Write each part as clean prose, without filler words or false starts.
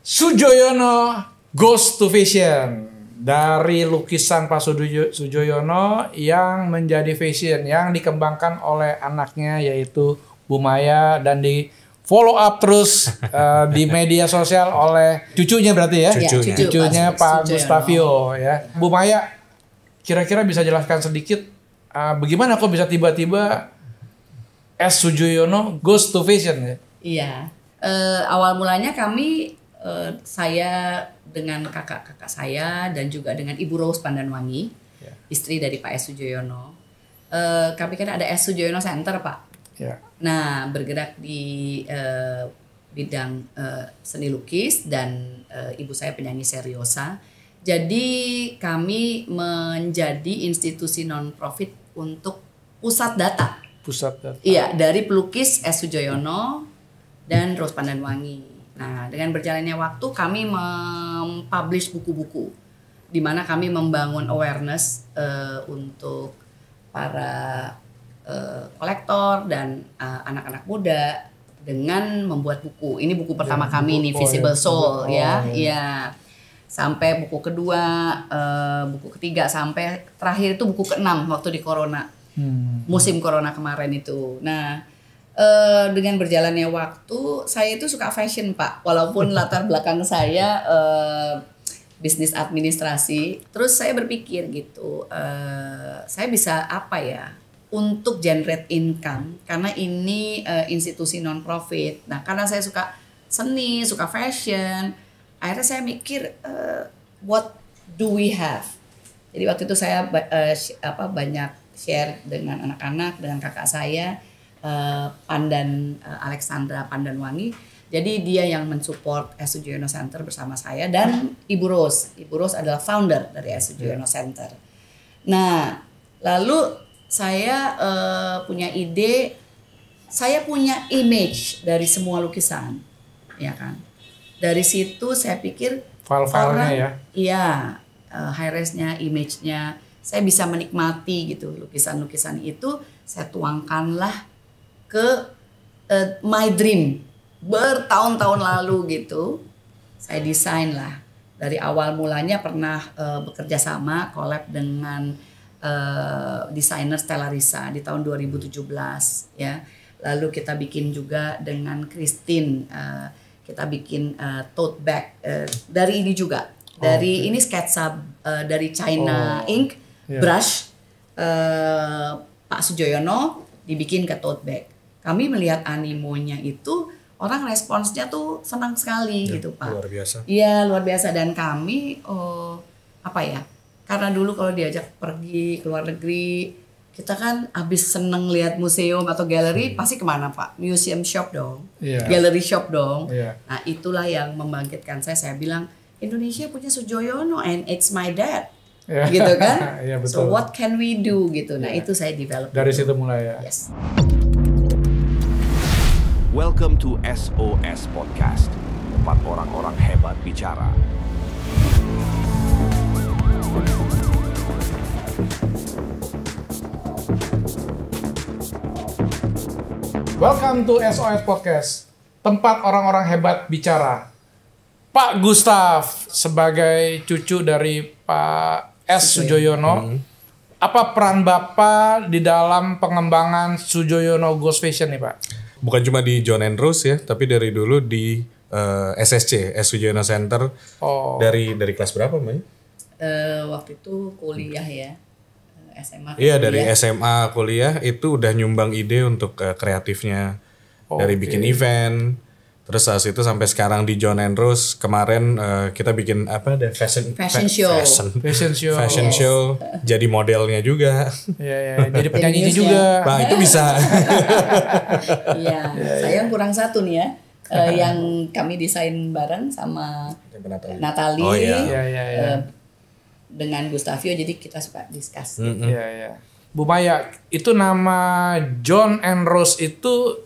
Soejoyono Goes to Fashion, dari lukisan Pak Soejoyono yang menjadi fashion yang dikembangkan oleh anaknya yaitu Bu Maya dan di follow up terus di media sosial oleh cucunya berarti ya, cucunya Pak Gustavio ya. Bu Maya, kira-kira bisa jelaskan sedikit bagaimana kok bisa tiba-tiba Soejoyono Goes to Fashion ya? Iya, awal mulanya kami saya dengan kakak-kakak saya dan juga dengan Ibu Rose Pandanwangi, istri dari Pak S. Soejoyono. Kami kan ada S. Soejoyono Center, Pak. Nah, bergerak di bidang seni lukis dan ibu saya penyanyi seriosa. Jadi kami menjadi institusi non-profit untuk pusat data. Iya, dari pelukis S. Soejoyono dan Rose Pandanwangi. Nah, dengan berjalannya waktu kami mempublish buku-buku di mana kami membangun awareness untuk para kolektor dan anak-anak muda dengan membuat buku. Ini buku pertama kami nih, Visible Soul ya. Iya. Sampai buku kedua, buku ketiga sampai terakhir itu buku ke-6 waktu di corona. Musim corona kemarin itu. Nah, dengan berjalannya waktu, saya itu suka fashion, Pak. Walaupun latar belakang saya bisnis administrasi, terus saya berpikir gitu, saya bisa apa ya untuk generate income, karena ini institusi non-profit. Nah, karena saya suka seni, suka fashion, akhirnya saya mikir what do we have. Jadi waktu itu saya banyak share dengan anak-anak, dengan kakak saya. Pandan Alexandra Pandanwangi. Jadi dia yang mensupport S. Soejoyono Center bersama saya dan Ibu Rose. Ibu Rose adalah founder dari S. Soejoyono Center. Nah, lalu saya punya ide, saya punya image dari semua lukisan, ya kan. Dari situ saya pikir file-filenya ya. Iya, high-res-nya, image-nya, saya bisa menikmati gitu lukisan-lukisan itu. Saya tuangkanlah ke my dream bertahun-tahun lalu gitu. Saya desain lah. Dari awal mulanya pernah bekerja sama collab dengan desainer Stella Risa di tahun 2017 ya. Lalu kita bikin juga dengan Christine, kita bikin tote bag dari ini juga. Dari ini sketsa dari China ink brush Pak Soejoyono dibikin ke tote bag. Kami melihat animonya itu, orang responsnya tuh senang sekali gitu, Pak. Luar biasa. Iya, luar biasa. Dan kami karena dulu kalau diajak pergi ke luar negeri, kita kan abis seneng lihat museum atau galeri, pasti kemana, Pak? Museum shop dong, gallery shop dong. Nah, itulah yang membangkitkan saya. Saya bilang, Indonesia punya Soejoyono and it's my dad. Gitu kan? So what can we do gitu. Nah, itu saya develop. Dari situ mulai ya. Yes. Welcome to SOS Podcast, tempat orang-orang hebat bicara. Welcome to SOS Podcast, tempat orang-orang hebat bicara. Pak Gustav sebagai cucu dari Pak S. Soejoyono, apa peran Bapak di dalam pengembangan Soejoyono Goes Fashion nih, Pak? Bukan cuma di John and Rose ya, tapi dari dulu di SSC, S. Soejoyono Center. Dari kelas berapa, Mbak? Waktu itu kuliah ya, SMA. Iya, dari SMA kuliah itu udah nyumbang ide untuk kreatifnya. Dari bikin event. Terus saat itu sampai sekarang di John and Rose, kemarin kita bikin apa, ada fashion show, jadi modelnya juga. Jadi penyanyinya juga. Nah, itu bisa. Iya, saya kurang satu nih ya, yang kami desain bareng sama Natali. Oh iya. Dengan Gustavio, jadi kita suka discuss. Bu Maya, itu nama John and Rose itu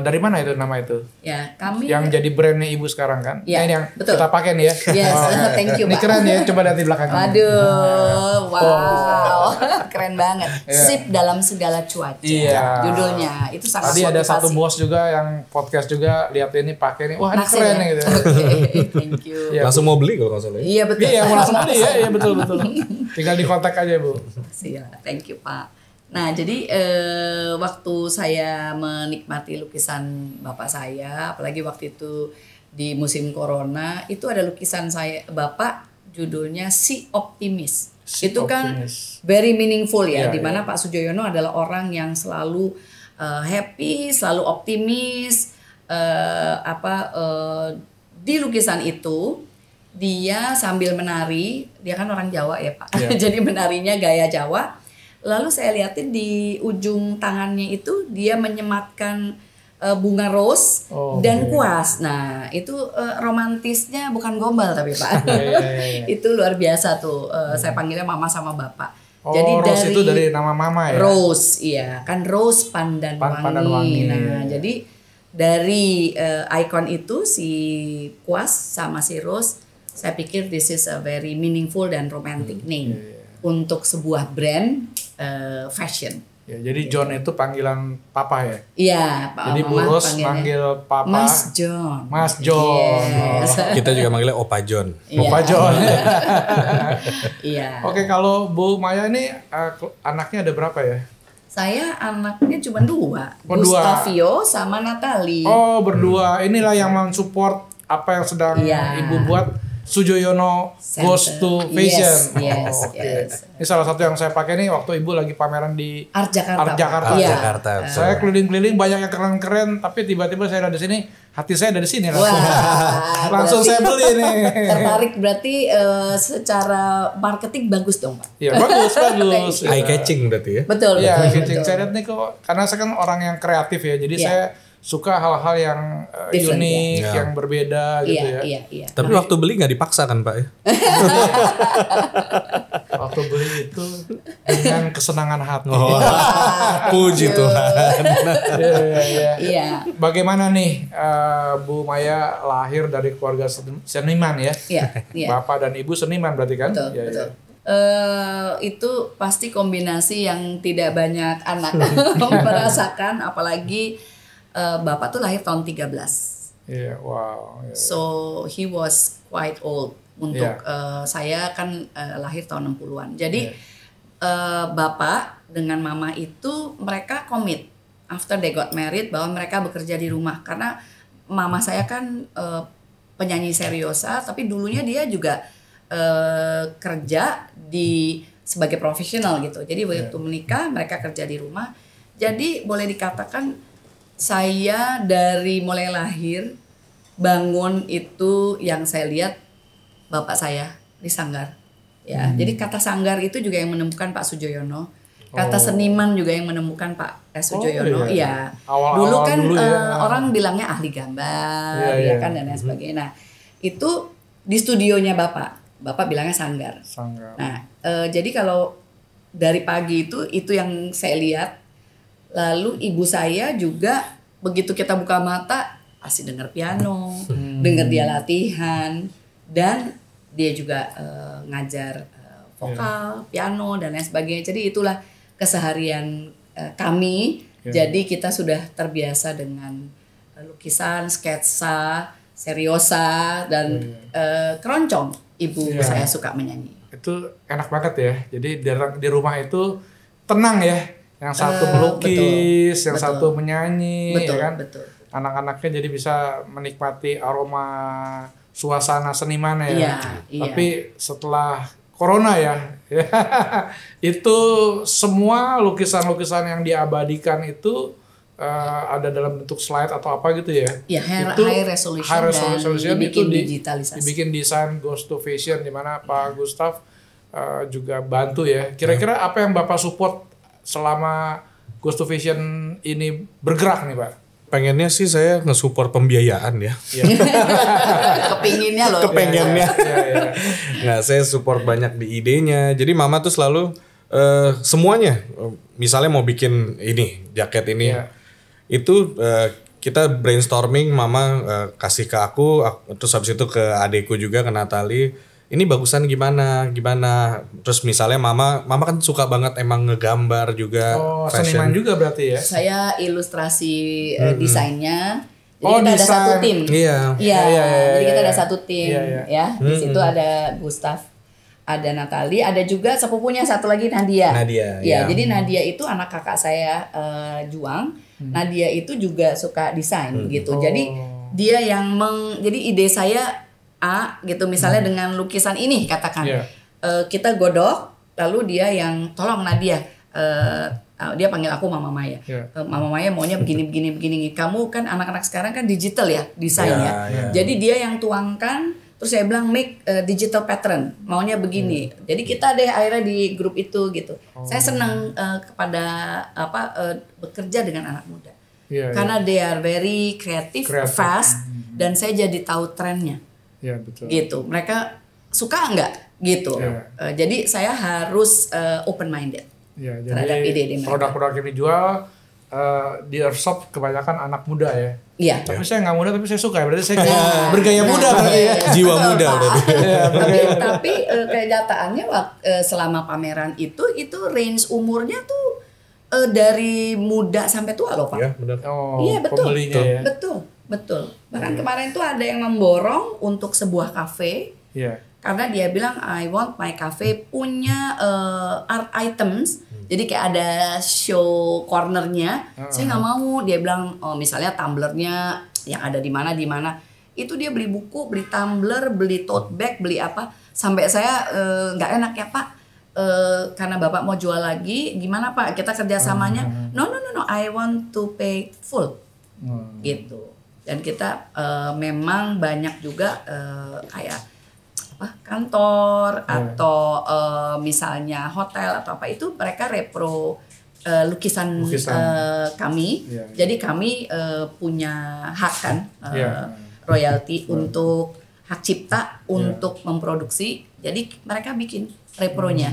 dari mana itu nama itu? Ya, kami Yang jadi brandnya Ibu sekarang kan? Ya, Nah, ini yang betul. kita pakai nih ya. Yes, thank you, Ini Pak. keren ya, coba lihat di belakang. Waduh, wow, keren banget. Sip dalam segala cuaca. Iya. Judulnya itu sangat Tadi ada motivasi. satu bos juga yang podcast juga lihat ini pakai nih, wah ini Naksir keren ya? nih gitu. Oke, thank you. Iya. Langsung mau beli kalau nggak salah. Iya betul. Iya, mau langsung beli ya, iya betul. Tinggal di kontak aja Bu. Siap, thank you Pak. Nah jadi waktu saya menikmati lukisan bapak saya, apalagi waktu itu di musim corona, itu ada lukisan saya bapak judulnya Si Optimis. Si Itu kan Optimis. very meaningful ya, Iya, dimana Pak Sujoyono adalah orang yang selalu happy, selalu optimis. Di lukisan itu dia sambil menari, dia kan orang Jawa ya Pak, Iya. jadi menarinya gaya Jawa. Lalu saya liatin di ujung tangannya itu dia menyematkan bunga rose Oh, dan iya. kuas. Nah itu romantisnya bukan gombal tapi Pak, Iya. itu luar biasa tuh. Saya panggilnya mama sama bapak. Oh, Rose itu dari nama mama ya? Rose, iya kan Rose Pandan Pandan Wangi. Wangi. Nah, jadi dari ikon itu si kuas sama si Rose, saya pikir this is a very meaningful dan romantic name untuk sebuah brand fashion. Ya, jadi John itu panggilan papa ya? Iya, Pak Jadi Bu Mama Rose panggilnya manggil papa Mas John. Mas John. Yes. Kita juga manggilnya Opa John. Iya. Opa John. Iya. Oke, kalau Bu Maya ini anaknya ada berapa ya? Saya anaknya cuma 2, Oh, 2. Gustavio sama Natalie. Oh, berdua. Inilah yang mensupport apa yang sedang Iya. Ibu buat, Sujoyono Center. Goes to Fashion. Yes, oke. yes. Ini salah satu yang saya pakai nih waktu Ibu lagi pameran di Art Jakarta. Art Jakarta. Pak. Iya. Jakarta. Saya keliling-keliling banyak yang keren-keren, tapi tiba-tiba saya ada di sini, hati saya ada di sini langsung. Wah, Langsung berarti saya beli nih. tertarik berarti secara marketing bagus dong Pak. Iya, bagus. Eye catching berarti ya. Betul. Iya, betul, catching. betul. Saya lihat nih kok, karena saya kan orang yang kreatif ya, jadi Iya. saya suka hal-hal yang Different, unik, ya. yang berbeda gitu ya. Iya. Tapi waktu beli nggak dipaksa kan Pak ya? Waktu beli itu dengan kesenangan hati. Oh, puji Tuhan. Iya. Iya. Bagaimana nih Bu Maya lahir dari keluarga seniman ya? Iya. Bapak dan Ibu seniman berarti kan? Betul, Iya, betul. iya. Itu pasti kombinasi yang tidak banyak anak merasakan, apalagi bapak tuh lahir tahun 13. Iya, wow. Iya. So he was quite old untuk Iya. saya kan lahir tahun 60-an. Jadi bapak dengan mama itu mereka komit after they got married bahwa mereka bekerja di rumah, karena mama saya kan penyanyi seriosa, tapi dulunya dia juga kerja sebagai profesional gitu. Jadi waktu menikah mereka kerja di rumah. Jadi boleh dikatakan saya dari mulai lahir bangun itu yang saya lihat bapak saya di sanggar. Ya, jadi kata sanggar itu juga yang menemukan Pak Sujoyono. Kata seniman juga yang menemukan Pak Sujoyono. Oh, iya. Iya. Awal-awal Dulu kan dulu ya. orang bilangnya ahli gambar, Iya, ya iya. kan dan lain sebagainya. Nah, itu di studionya Bapak. Bapak bilangnya sanggar. Sanggar. Nah, jadi kalau dari pagi itu yang saya lihat. Lalu ibu saya juga begitu kita buka mata asik dengar piano, dengar dia latihan, dan dia juga ngajar vokal, piano dan lain sebagainya. Jadi itulah keseharian kami. Jadi kita sudah terbiasa dengan lukisan, sketsa, seriosa dan keroncong. Ibu saya suka menyanyi. Itu enak banget ya. Jadi di rumah itu tenang ya. Yang satu melukis, yang betul. satu menyanyi, Betul, ya kan? betul. Anak-anaknya jadi bisa menikmati aroma suasana seniman ya. Iya. Tapi setelah corona ya, itu semua lukisan-lukisan yang diabadikan itu ada dalam bentuk slide atau apa gitu ya. Ya, Itu high resolution dan dibikin digitalisasi. Dibikin desain Goes to Fashion di mana Pak Gustaf juga bantu ya. Kira-kira apa yang Bapak support selama Goes to Fashion ini bergerak nih Pak? Pengennya sih saya nge-support pembiayaan ya. Kepinginnya loh. Kepengennya. Iya. Nggak, saya support banyak di idenya. Jadi mama tuh selalu semuanya. Misalnya mau bikin ini, jaket ini. Iya. Itu kita brainstorming, mama kasih ke aku, terus habis itu ke adekku juga, ke Natali. Ini bagusan gimana. Terus misalnya mama kan suka banget emang ngegambar juga. Oh, fashion. seniman juga berarti ya? Saya ilustrasi desainnya. Jadi Oh, kita ada desain. satu tim. Iya. Iya, jadi kita ada iya. satu tim Iya. ya. Di situ ada Gustaf, ada Natali, ada juga sepupunya satu lagi Nadia. Nadia, Ya, ya. jadi Nadia itu anak kakak saya Juang. Nadia itu juga suka desain gitu. Jadi dia yang jadi ide saya A gitu misalnya dengan lukisan ini katakan. Iya. Kita godok lalu dia yang tolong Nadia dia panggil aku Mama Maya. Yeah. Mama Maya maunya begini. Kamu kan anak-anak sekarang kan digital ya desainnya. Yeah. Jadi dia yang tuangkan. Terus saya bilang make digital pattern. Maunya begini. Jadi kita deh akhirnya di grup itu gitu. Saya senang kepada bekerja dengan anak muda. Yeah, Karena they are very creative, fast. Dan saya jadi tahu trennya. Iya, betul. Gitu. Mereka suka nggak gitu. Yeah. Jadi saya harus open minded. Ya, terhadap jadi ide-ide mereka. produk-produk yang dijual di Earthshop kebanyakan anak muda ya. Iya. Tapi saya nggak muda, tapi saya suka ya. Berarti saya bergaya muda berarti ya. Jiwa muda berarti. Tapi kenyataannya selama pameran itu range umurnya tuh dari muda sampai tua loh Pak. Ya, benar. Oh, Iya betul, pembelinya ya. betul. Bahkan kemarin tuh ada yang memborong untuk sebuah kafe. Iya. Karena dia bilang I want my cafe punya art items. Jadi kayak ada show cornernya. Saya nggak mau. Dia bilang misalnya tumblernya yang ada di mana. Itu dia beli buku, beli tumbler, beli tote bag, beli apa. Sampai saya nggak enak ya Pak. Karena Bapak mau jual lagi. Gimana Pak? Kita kerjasamanya. No. I want to pay full. Gitu. Dan kita memang banyak juga kayak kantor atau misalnya hotel atau apa itu mereka repro lukisan. Kami. Yeah. Jadi kami punya hak kan royalti untuk hak cipta untuk memproduksi. Jadi mereka bikin repronya.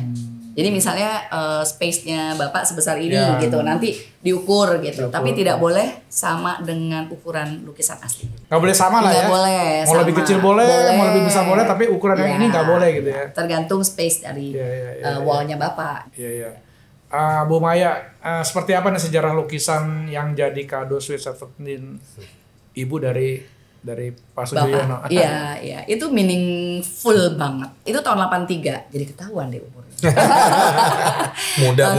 Jadi misalnya space-nya Bapak sebesar ini gitu, nanti diukur gitu. Tapi tidak boleh sama dengan ukuran lukisan asli. Nggak boleh sama lah ya. Nggak boleh. Mau lebih kecil boleh, mau lebih besar boleh, tapi ukuran yang ini nggak boleh gitu ya. Tergantung space dari wall-nya Bapak. Iya. Bu Maya, seperti apa nih sejarah lukisan yang jadi kado Sweet 17 Ibu dari Pak Sujoyono? Iya. Itu meaningful banget. Itu tahun 83, jadi ketahuan deh umurnya. Muda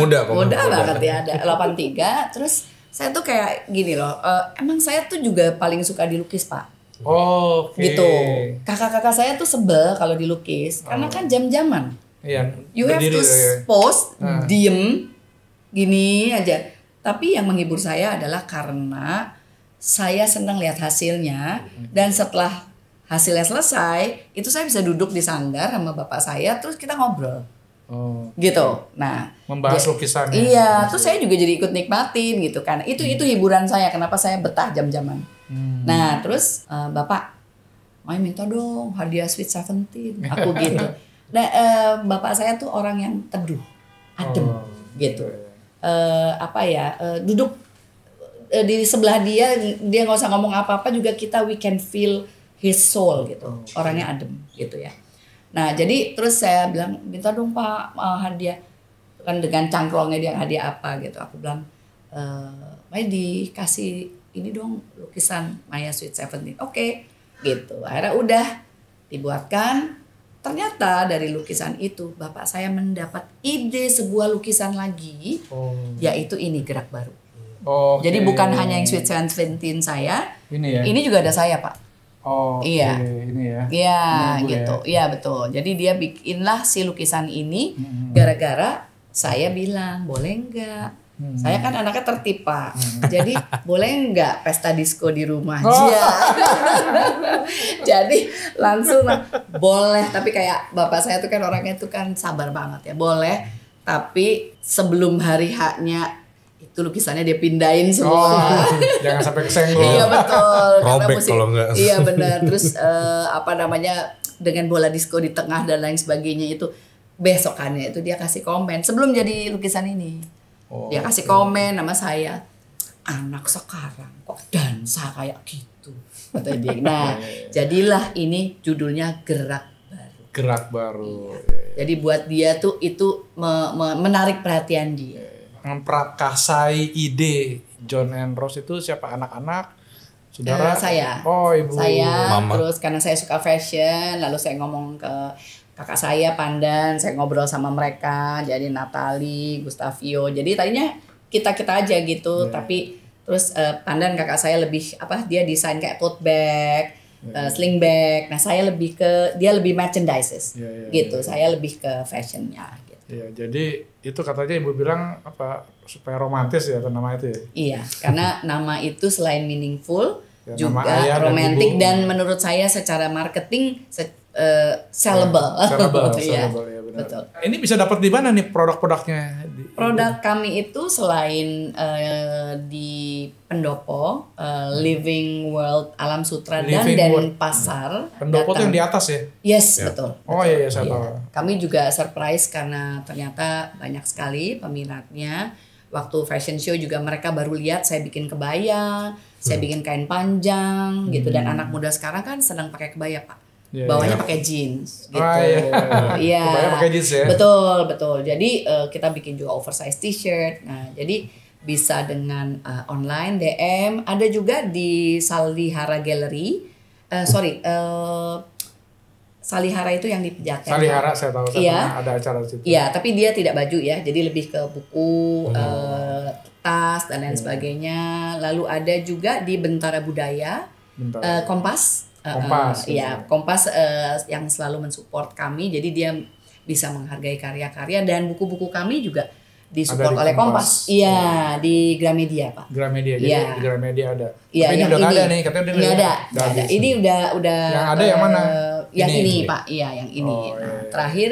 banget ya, ada 83. Terus saya tuh kayak gini loh, emang saya tuh juga paling suka dilukis Pak. Oh, oke. Gitu. Kakak-kakak saya tuh sebel kalau dilukis, karena kan jam-jaman. Iya. You have to pose, diem, gini aja. Tapi yang menghibur saya adalah karena saya senang lihat hasilnya, dan setelah hasilnya selesai, itu saya bisa duduk di sanggar sama bapak saya, terus kita ngobrol. Gitu. Nah, membahas lukisannya. Iya, terus saya juga jadi ikut nikmatin gitu kan. Itu hiburan saya, kenapa saya betah jam-jaman. Nah, terus Bapak, mau minta dong hadiah Sweet 17. Aku gitu. Nah, bapak saya tuh orang yang teduh, adem gitu. Duduk di sebelah dia nggak usah ngomong apa-apa juga we can feel his soul gitu. Orangnya adem gitu ya. Nah, jadi terus saya bilang, minta dong Pak hadiah. Kan dengan cangklongnya dia hadiah apa gitu. Aku bilang, Maya dikasih ini dong lukisan Maya Sweet 17. Oke, gitu. Akhirnya udah dibuatkan. Ternyata dari lukisan itu bapak saya mendapat ide sebuah lukisan lagi, yaitu ini Gerak Baru. Jadi bukan hanya yang Sweet 17 saya, ini juga ada saya Pak. Iya. Ini ya. Iya, gitu. Iya, betul. Jadi dia bikinlah si lukisan ini gara-gara saya bilang, boleh enggak? Saya kan anaknya tertib, Pak. Jadi, boleh enggak pesta disco di rumah aja? Jadi, langsung boleh. Tapi kayak bapak saya tuh kan orangnya tuh kan sabar banget ya. Boleh, tapi sebelum hari H-nya itu lukisannya dia pindahin semua. Jangan sampai kesenggol. Iya betul. Robek kalau enggak. Iya benar. Terus dengan bola disco di tengah dan lain sebagainya itu besokannya itu dia kasih komen sebelum jadi lukisan ini. Dia kasih komen sama saya. anak sekarang kok dansa kayak gitu, kata dia. Nah, jadilah ini judulnya Gerak Baru. Gerak Baru. Jadi buat dia tuh itu menarik perhatian dia. Memprakarsai ide John and Rose itu siapa? Anak-anak, saudara? Saya. Oh, ibu. Saya. Mama. Terus karena saya suka fashion, lalu saya ngomong ke kakak saya Pandan, saya ngobrol sama mereka, jadi Natali, Gustavio. Jadi tadinya kita aja gitu, tapi terus Pandan kakak saya lebih dia desain kayak tote bag, sling bag. Nah saya lebih ke dia lebih merchandises gitu. Saya lebih ke fashionnya. Gitu. Iya, jadi itu katanya ibu bilang supaya romantis ya nama itu ya. Iya, karena nama itu selain meaningful Ya, juga nama ayah romantis dan ibu. dan menurut saya secara marketing sellable. Sellable, Iya, ya benar. betul. Ini bisa dapat di mana nih produk-produknya? Produk kami itu selain di Pendopo, Living World Alam Sutra Living dan World. Pasar. Pendopo tuh yang di atas ya? Yes, Ya. betul. Oh iya, saya Iya. tahu. Kami juga surprise karena ternyata banyak sekali peminatnya. Waktu fashion show juga mereka baru lihat saya bikin kebaya, saya bikin kain panjang gitu. Dan anak muda sekarang kan sedang pakai kebaya, Pak. Iya, Bawahnya iya. pakai jeans gitu. Oh, iya. Iya. Kebaya pakai jeans ya? Betul. Jadi kita bikin juga oversize t-shirt. Nah, jadi bisa dengan online DM, ada juga di Salihara Gallery. Salihara itu yang di Pejaten. Salihara saya tahu, saya Iya. pernah ada acara di situ. Iya, tapi dia tidak baju ya. Jadi lebih ke buku, tas dan lain sebagainya. Lalu ada juga di Bentara Budaya, Bentar. Kompas. Kompas, Iya, Kompas yang selalu mensupport kami. Jadi dia bisa menghargai karya-karya dan buku-buku kami juga disupport Ada di oleh Kompas. Kompas. Iya, di Gramedia, Pak. Gramedia, jadi Iya. di Gramedia ada. Iya, Tapi ini yang udah nggak ini. ada nih, katanya udah Nggak ada. udah habis. Ini udah. Yang ada yang mana? Yang Ini. ini, Pak. Iya, yang ini. Oh, iya. Nah, terakhir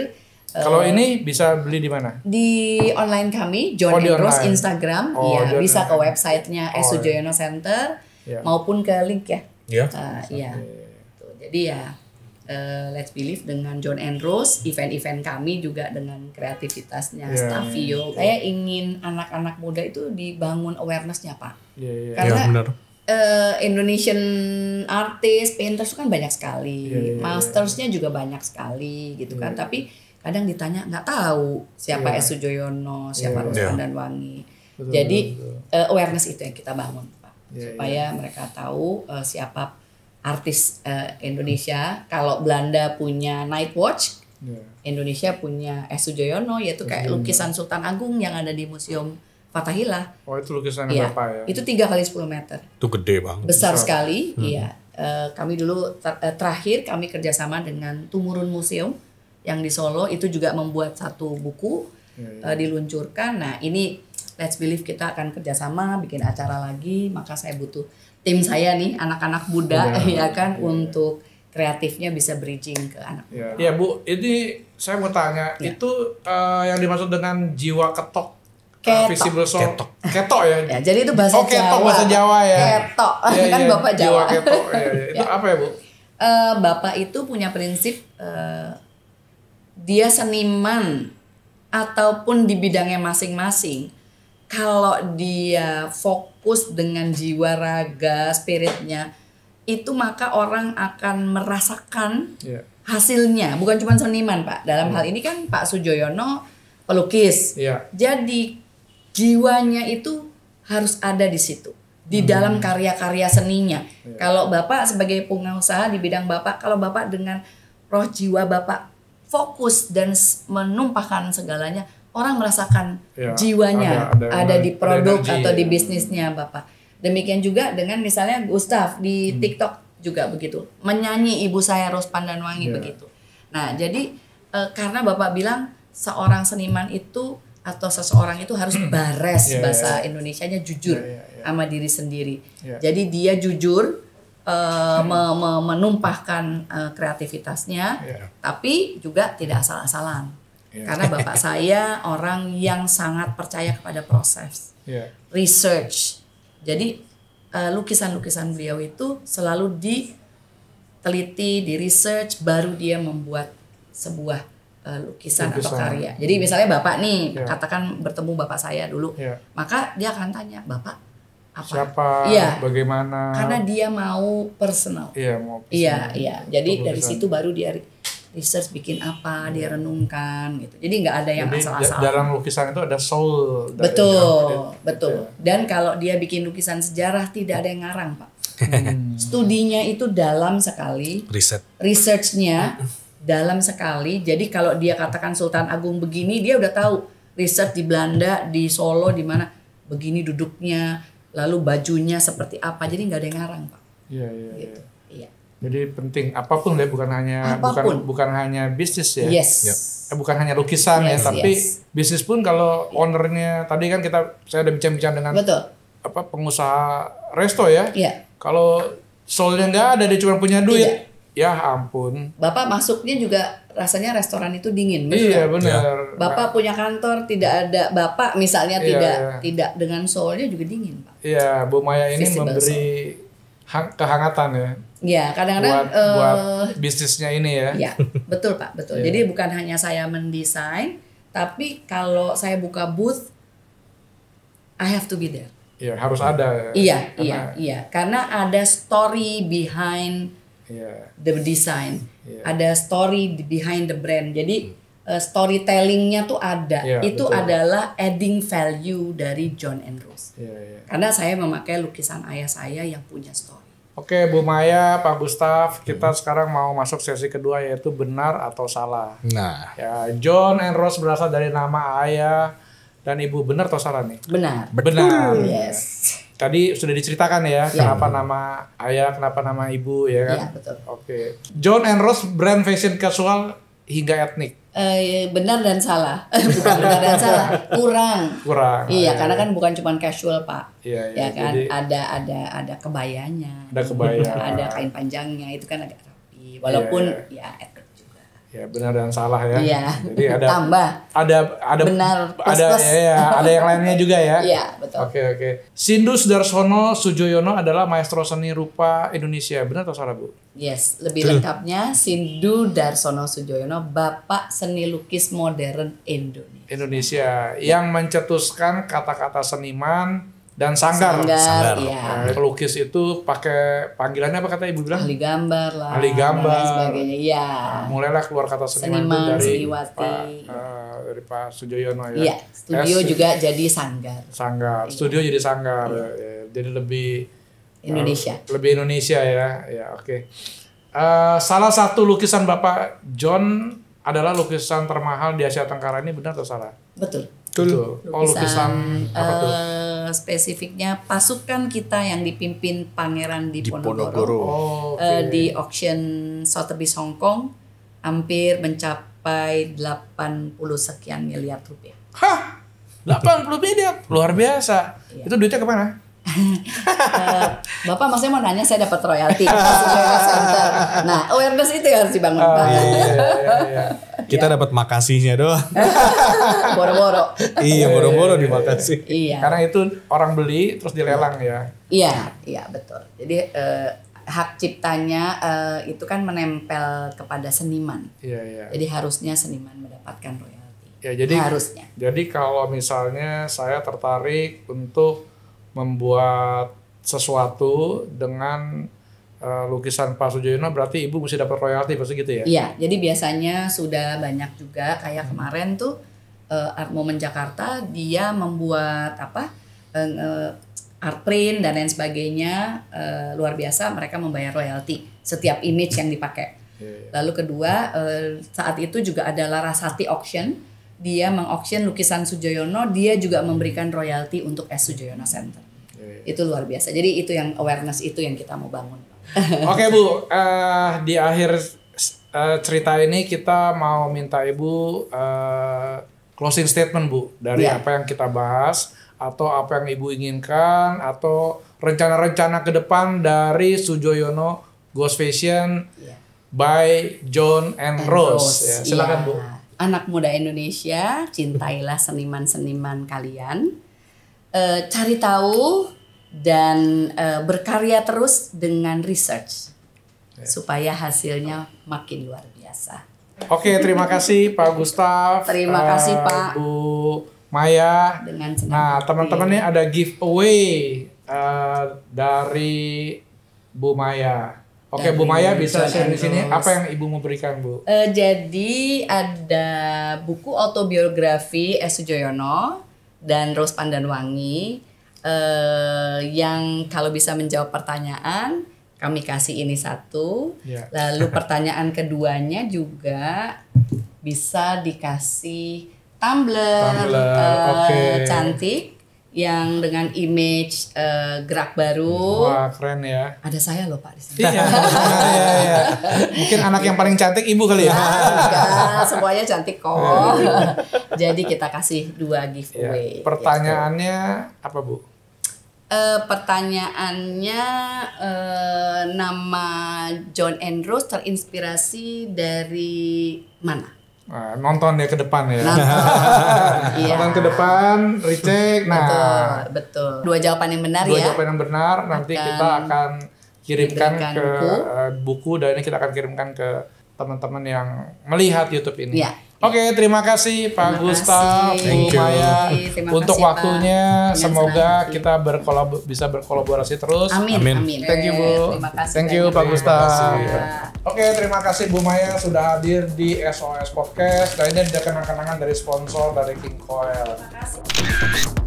Kalau ini bisa beli di mana? di online kami John Oh, di and Rose online. Instagram, Oh, ya John bisa ke and- websitenya Oh, Sujoyono Center Iya. maupun ke link ya. Ya. Iya. Tuh, jadi ya let's believe dengan John and Rose, event-event kami juga dengan kreativitasnya Iya. Stavio. Saya ingin anak-anak muda itu dibangun awareness-nya, Pak. Iya, iya. Karena Ya, benar. Indonesian artist, painters itu kan banyak sekali, Iya, iya, iya. mastersnya juga banyak sekali gitu kan. Tapi kadang ditanya nggak tahu siapa Iya. S. Sujoyono, siapa Iya. Rose Iya. Pandanwangi. Betul, Jadi betul. awareness itu yang kita bangun, Pak, Iya, supaya mereka tahu siapa artis Indonesia. Kalau Belanda punya Night Watch, Iya. Indonesia punya S. Sujoyono, yaitu kayak lukisan Sultan Agung yang ada di Museum Fathahillah. Oh itu lukisannya Iya, Bapak ya? itu 3 kali 10 meter. Itu gede banget. Besar sekali, iya. Kami dulu terakhir kami kerjasama dengan Tumurun Museum yang di Solo, itu juga membuat satu buku diluncurkan. Nah ini let's believe kita akan kerjasama bikin acara lagi, maka saya butuh tim saya nih anak-anak muda ya kan untuk kreatifnya bisa bridging ke anak. Ya Bu, ini saya mau tanya, itu yang dimaksud dengan jiwa ketok, Ketok. visible soul, ketok ya? Ya, jadi itu bahasa Oh, ketok, Jawa. bahasa Jawa ya? Ketok, Iya, kan iya, Bapak jiwa Jawa. ketok, ya, ya. Itu apa ya Bu? Bapak itu punya prinsip dia seniman ataupun di bidangnya masing-masing. Kalau dia fokus dengan jiwa raga spiritnya itu, maka orang akan merasakan Iya. hasilnya. Bukan cuma seniman, Pak. Dalam hal ini kan Pak Sujoyono pelukis. Iya. Jadi jiwanya itu harus ada di situ, di dalam karya-karya seninya. Kalau Bapak sebagai pengusaha di bidang Bapak, kalau Bapak dengan roh jiwa Bapak fokus dan menumpahkan segalanya, orang merasakan Ya, jiwanya ada di ada produk energi, atau di ya. bisnisnya Bapak. Demikian juga dengan misalnya Gustaf di TikTok juga begitu, menyanyi Ibu Saya Rose Pandanwangi Ya. begitu. Nah jadi karena Bapak bilang seorang seniman itu atau seseorang itu harus bares, Ya, bahasa Indonesianya jujur Ya. sama diri sendiri. Ya. Jadi dia jujur menumpahkan kreativitasnya, Ya. tapi juga tidak asal-asalan. Ya. Karena bapak saya orang yang sangat percaya kepada proses, Iya. research. Jadi lukisan-lukisan beliau itu selalu diteliti, di research, baru dia membuat sebuah lukisan atau Lukisan. karya. Jadi misalnya bapak nih Ya. katakan bertemu bapak saya dulu, Ya. maka dia akan tanya, bapak apa. Siapa, Iya. bagaimana. Karena dia mau personal. Iya, mau Iya. Jadi Tulisan. dari situ baru dia research bikin apa, dia renungkan gitu. Jadi nggak ada yang Jadi asal-asal. dalam lukisan itu ada soul. dari Betul, yang- betul. Dan kalau dia bikin lukisan sejarah tidak ada yang ngarang, Pak. Studinya itu dalam sekali, Riset. researchnya dalam sekali. Jadi kalau dia katakan Sultan Agung begini, dia udah tahu research di Belanda, di Solo, di mana begini duduknya, lalu bajunya seperti apa. Jadi nggak ada yang ngarang, Pak. Iya. Gitu. Iya. Jadi penting apapun ya, bukan hanya Apapun. bukan hanya bisnis ya. Yes. Bukan hanya lukisan ya, Yes, tapi yes. bisnis pun kalau ownernya tadi kan saya udah bincang-bincang dengan Betul. pengusaha resto ya. Iya. Kalau soulnya nggak ada, dia cuma punya duit. Tidak. Ya ampun. Bapak masuknya juga rasanya restoran itu dingin. betul Iya nggak? benar. Bapak punya kantor tidak ada Bapak misalnya Iya. tidak dengan soulnya juga dingin, Pak. Iya, Bu Maya ini Visible memberi kehangatan ya Ya, kadang-kadang buat bisnisnya ini ya. ya, betul Pak, betul. Iya. Jadi bukan hanya saya mendesain, tapi kalau saya buka booth I have to be there. Iya, harus ada. Iya, Karena- iya. Karena ada story behind Iya. the design. Iya. Ada story behind the brand. Jadi storytellingnya tuh ada. Iya, Itu betul. adalah adding value dari John and Rose. Iya. Karena saya memakai lukisan ayah saya yang punya story. Oke, Bu Maya, Pak Gustaf, kita sekarang mau masuk sesi kedua yaitu benar atau salah. Nah, Ya, John and Rose berasal dari nama ayah dan ibu, benar atau salah nih? Benar. Benar. Yes. Tadi sudah diceritakan ya, kenapa nama ayah, kenapa nama ibu ya kan? Iya, betul. Oke. John and Rose brand fashion casual hingga etnik. Benar dan salah. Bukan benar dan salah. Kurang. Iya, karena kan bukan cuma casual, Pak. Iya, Ya kan, jadi ada kebayanya. ada kebaya. Ada kain panjangnya, itu kan agak rapi. Walaupun Iya, ya etnik juga. Ya, benar dan salah ya. Iya. Jadi ada Tambah. ada Benar plus ada plus. ada yang lainnya juga ya. Iya, betul. Oke. Sindu Sudarsono Sujoyono adalah maestro seni rupa Indonesia. Benar atau salah, Bu? Yes, lebih lengkapnya Sindu Darsono Sujoyono, Bapak Seni Lukis Modern Indonesia. Indonesia yang mencetuskan kata-kata seniman dan sanggar. Sanggar. Iya. Pelukis itu pakai panggilannya apa kata Ibu bilang? Ahli gambar lah. Ahli gambar. Dan lain sebagainya. Iya. Mulailah keluar kata seniman, itu Seniman, dari seniwati. dari Pak Sujoyono ya. Iya, studio juga jadi sanggar. Sanggar. Studio jadi sanggar. Ya. Jadi lebih Indonesia. lebih Indonesia ya. Ya, oke. Salah satu lukisan Bapak John adalah lukisan termahal di Asia Tenggara, ini benar atau salah? Betul. Betul. Oh, lukisan apa tuh? Spesifiknya pasukan kita yang dipimpin Pangeran Diponegoro. Oh, Di auction Sotheby's Hong Kong hampir mencapai 80 sekian miliar rupiah. hah, 80 miliar, luar biasa. Iya. Itu duitnya kemana? Bapak maksudnya mau nanya saya dapat royalti. Center. Nah, awareness itu yang harus dibangun, Pak. Iya. kita dapat makasihnya doang. Boro-boro. Iya, boro-boro dimakasih. Iya. Karena itu orang beli terus dilelang ya. Iya, betul. Jadi hak ciptanya itu kan menempel kepada seniman. Iya. Jadi harusnya seniman mendapatkan royalti. Ya, jadi Harusnya. Jadi kalau misalnya saya tertarik untuk membuat sesuatu dengan lukisan Pak Sujoyono, berarti Ibu mesti dapat royalti pasti gitu ya? Iya, jadi biasanya sudah banyak juga kayak kemarin tuh Art Moment Jakarta dia membuat art print dan lain sebagainya, luar biasa, mereka membayar royalti setiap image yang dipakai. Lalu kedua saat itu juga ada Larasati Auction, dia meng-auction lukisan Sujoyono, dia juga memberikan royalti untuk S Sujoyono Center. Itu luar biasa. Jadi itu yang awareness itu yang kita mau bangun. Oke Bu, di akhir cerita ini kita mau minta Ibu closing statement Bu dari Iya. apa yang kita bahas atau apa yang Ibu inginkan atau rencana-rencana ke depan dari Sujoyono Ghost Fashion Iya. by John and Rose. Ya, silakan Iya. Bu. Anak muda Indonesia, cintailah seniman-seniman kalian. Cari tahu dan berkarya terus dengan research supaya hasilnya makin luar biasa. Oke, terima kasih Pak Gustaf. Terima kasih, Pak. Bu Maya. Dengan senang Nah, hati. teman-teman nih ada giveaway dari Bu Maya. Oke, Bu Maya bisa share di sini apa yang Ibu mau berikan, Bu? Jadi ada buku autobiografi S. Sujoyono dan Rose Pandanwangi yang kalau bisa menjawab pertanyaan kami kasih ini satu. Ya. Lalu pertanyaan keduanya juga bisa dikasih tumbler, oke. cantik yang dengan image gerak baru. Wah, keren ya. Ada saya loh Pak di sini. Iya. Mungkin anak yang paling cantik Ibu kali ya. Enggak, semuanya cantik kok. Jadi kita kasih 2 giveaway. Ya. Pertanyaannya apa, Bu? Pertanyaannya nama John and Rose terinspirasi dari mana? Nah, nonton ya ke depan ya. Iya. Nonton ke depan, recheck. Nah, Betul. 2 jawaban yang benar 2 ya. jawaban yang benar nanti Akan kita akan kirimkan diberikan ke buku dan ini kita akan kirimkan ke teman-teman yang melihat YouTube ini. Iya. Oke, terima kasih Pak Terima Gustaf, kasih. Bu Thank you. Maya Terima untuk kasih, Pak. waktunya. Dengan senang Semoga hati. kita bisa berkolaborasi terus. Amin. Amin. Amin. Thank you, Bu. Terima kasih. Thank you banyak. Pak Gustaf. Iya. Oke, terima kasih Bu Maya sudah hadir di SOS Podcast. Dan ini ada kenang-kenangan dari sponsor dari King Coil. Terima kasih.